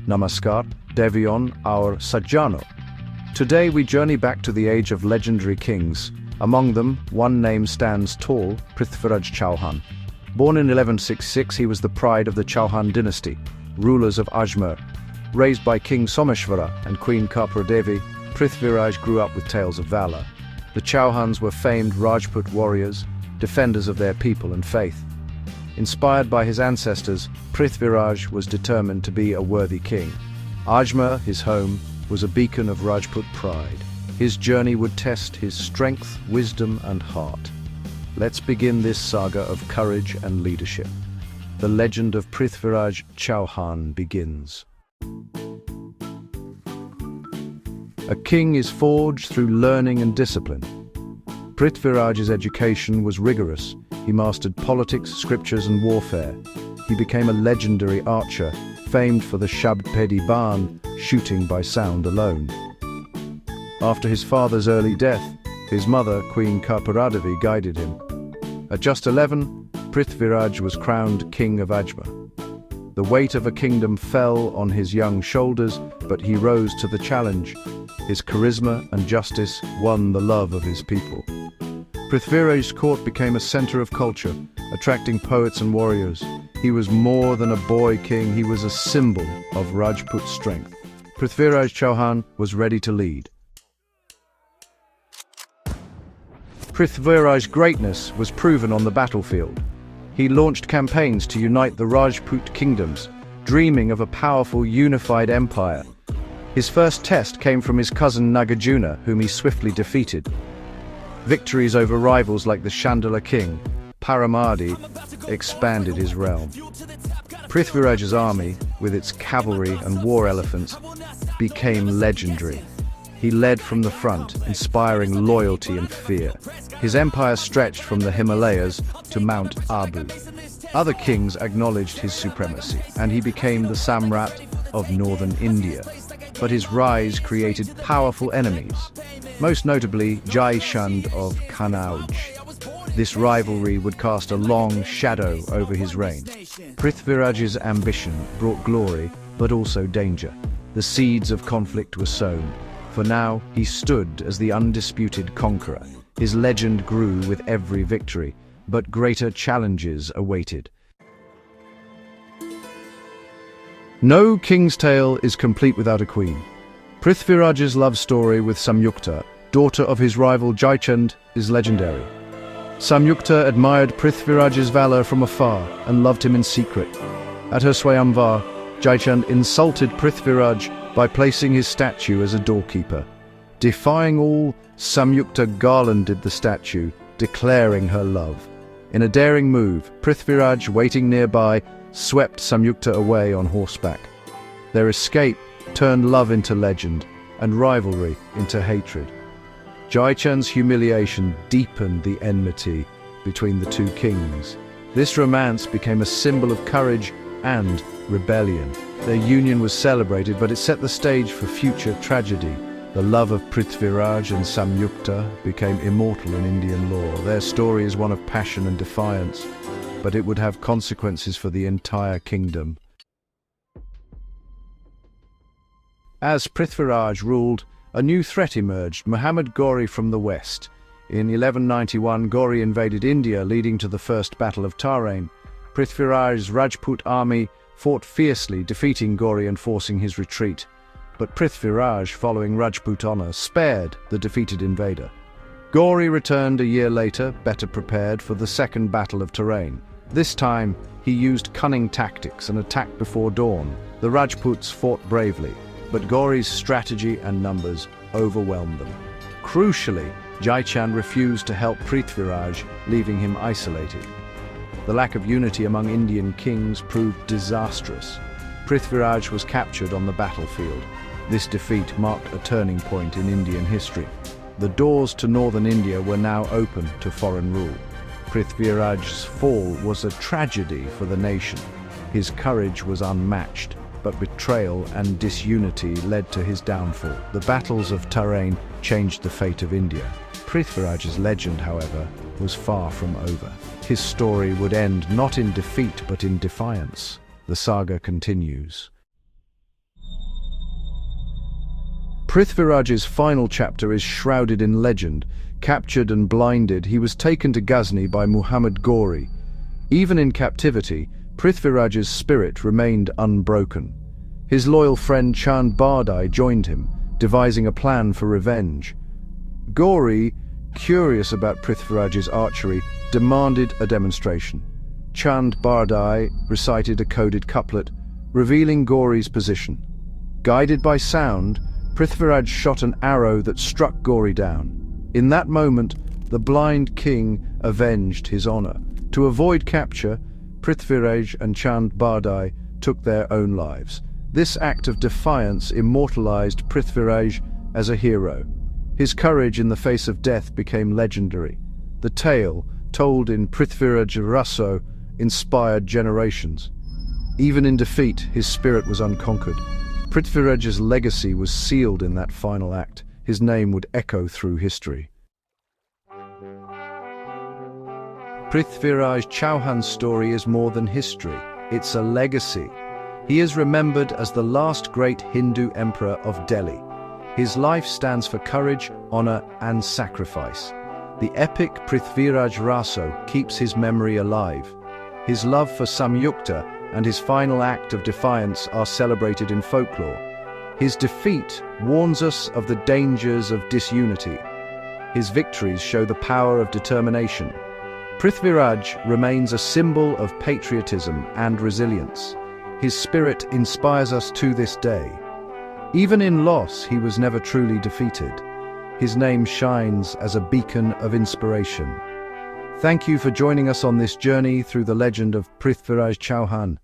Namaskar, Devion aur Sajjano. Today we journey back to the age of legendary kings. Among them, one name stands tall, Prithviraj Chauhan. Born in 1166, he was the pride of the Chauhan dynasty, rulers of Ajmer. Raised by King Someshvara and Queen Kapura, Prithviraj grew up with tales of valor. The Chauhans were famed Rajput warriors, defenders of their people and faith. Inspired by his ancestors, Prithviraj was determined to be a worthy king. Ajmer, his home, was a beacon of Rajput pride. His journey would test his strength, wisdom, and heart. Let's begin this saga of courage and leadership. The legend of Prithviraj Chauhan begins. A king is forged through learning and discipline. Prithviraj's education was rigorous. He mastered politics, scriptures, and warfare. He became a legendary archer, famed for the Shabd-Pedi Ban, shooting by sound alone. After his father's early death, his mother, Queen Kapura, guided him. At just 11, Prithviraj was crowned king of Ajmer. The weight of a kingdom fell on his young shoulders, but he rose to the challenge. His charisma and justice won the love of his people. Prithviraj's court became a center of culture, attracting poets and warriors. He was more than a boy king, he was a symbol of Rajput strength. Prithviraj Chauhan was ready to lead. Prithviraj's greatness was proven on the battlefield. He launched campaigns to unite the Rajput kingdoms, dreaming of a powerful, unified empire. His first test came from his cousin Nagarjuna, whom he swiftly defeated. Victories over rivals like the Chandala king, Paramadi, expanded his realm. Prithviraj's army, with its cavalry and war elephants, became legendary. He led from the front, inspiring loyalty and fear. His empire stretched from the Himalayas to Mount Abu. Other kings acknowledged his supremacy, and he became the Samrat of northern India. But his rise created powerful enemies, most notably Jai Chand of Kanauj. This rivalry would cast a long shadow over his reign. Prithviraj's ambition brought glory, but also danger. The seeds of conflict were sown. For now, he stood as the undisputed conqueror. His legend grew with every victory, but greater challenges awaited. No king's tale is complete without a queen. Prithviraj's love story with Sanyogita, daughter of his rival Jaichand, is legendary. Sanyogita admired Prithviraj's valor from afar and loved him in secret. At her Swayamvar, Jaichand insulted Prithviraj by placing his statue as a doorkeeper. Defying all, Sanyogita garlanded the statue, declaring her love. In a daring move, Prithviraj, waiting nearby, swept Sanyogita away on horseback. Their escape turned love into legend and rivalry into hatred. Jaichand's humiliation deepened the enmity between the two kings. This romance became a symbol of courage and rebellion. Their union was celebrated, but it set the stage for future tragedy. The love of Prithviraj and Sanyogita became immortal in Indian lore. Their story is one of passion and defiance, but it would have consequences for the entire kingdom. As Prithviraj ruled, a new threat emerged, Muhammad Ghori from the west. In 1191, Ghori invaded India, leading to the First Battle of Tarain. Prithviraj's Rajput army fought fiercely, defeating Ghori and forcing his retreat. But Prithviraj, following Rajputana, spared the defeated invader. Ghori returned a year later, better prepared for the Second Battle of Tarain. This time, he used cunning tactics and attacked before dawn. The Rajputs fought bravely, but Ghori's strategy and numbers overwhelmed them. Crucially, Jaichand refused to help Prithviraj, leaving him isolated. The lack of unity among Indian kings proved disastrous. Prithviraj was captured on the battlefield. This defeat marked a turning point in Indian history. The doors to northern India were now open to foreign rule. Prithviraj's fall was a tragedy for the nation. His courage was unmatched, but betrayal and disunity led to his downfall. The battles of Tarain changed the fate of India. Prithviraj's legend, however, was far from over. His story would end not in defeat but in defiance. The saga continues. Prithviraj's final chapter is shrouded in legend. Captured and blinded, he was taken to Ghazni by Muhammad Ghori. Even in captivity, Prithviraj's spirit remained unbroken. His loyal friend Chand Bardai joined him, devising a plan for revenge. Ghori, curious about Prithviraj's archery, demanded a demonstration. Chand Bardai recited a coded couplet, revealing Ghori's position. Guided by sound, Prithviraj shot an arrow that struck Ghori down. In that moment, the blind king avenged his honor. To avoid capture, Prithviraj and Chand Bardai took their own lives. This act of defiance immortalized Prithviraj as a hero. His courage in the face of death became legendary. The tale, told in Prithviraj Raso, inspired generations. Even in defeat, his spirit was unconquered. Prithviraj's legacy was sealed in that final act. His name would echo through history. Prithviraj Chauhan's story is more than history. It's a legacy. He is remembered as the last great Hindu emperor of Delhi. His life stands for courage, honor, and sacrifice. The epic Prithviraj Raso keeps his memory alive. His love for Sanyogita and his final act of defiance are celebrated in folklore. His defeat warns us of the dangers of disunity. His victories show the power of determination. Prithviraj remains a symbol of patriotism and resilience. His spirit inspires us to this day. Even in loss, he was never truly defeated. His name shines as a beacon of inspiration. Thank you for joining us on this journey through the legend of Prithviraj Chauhan.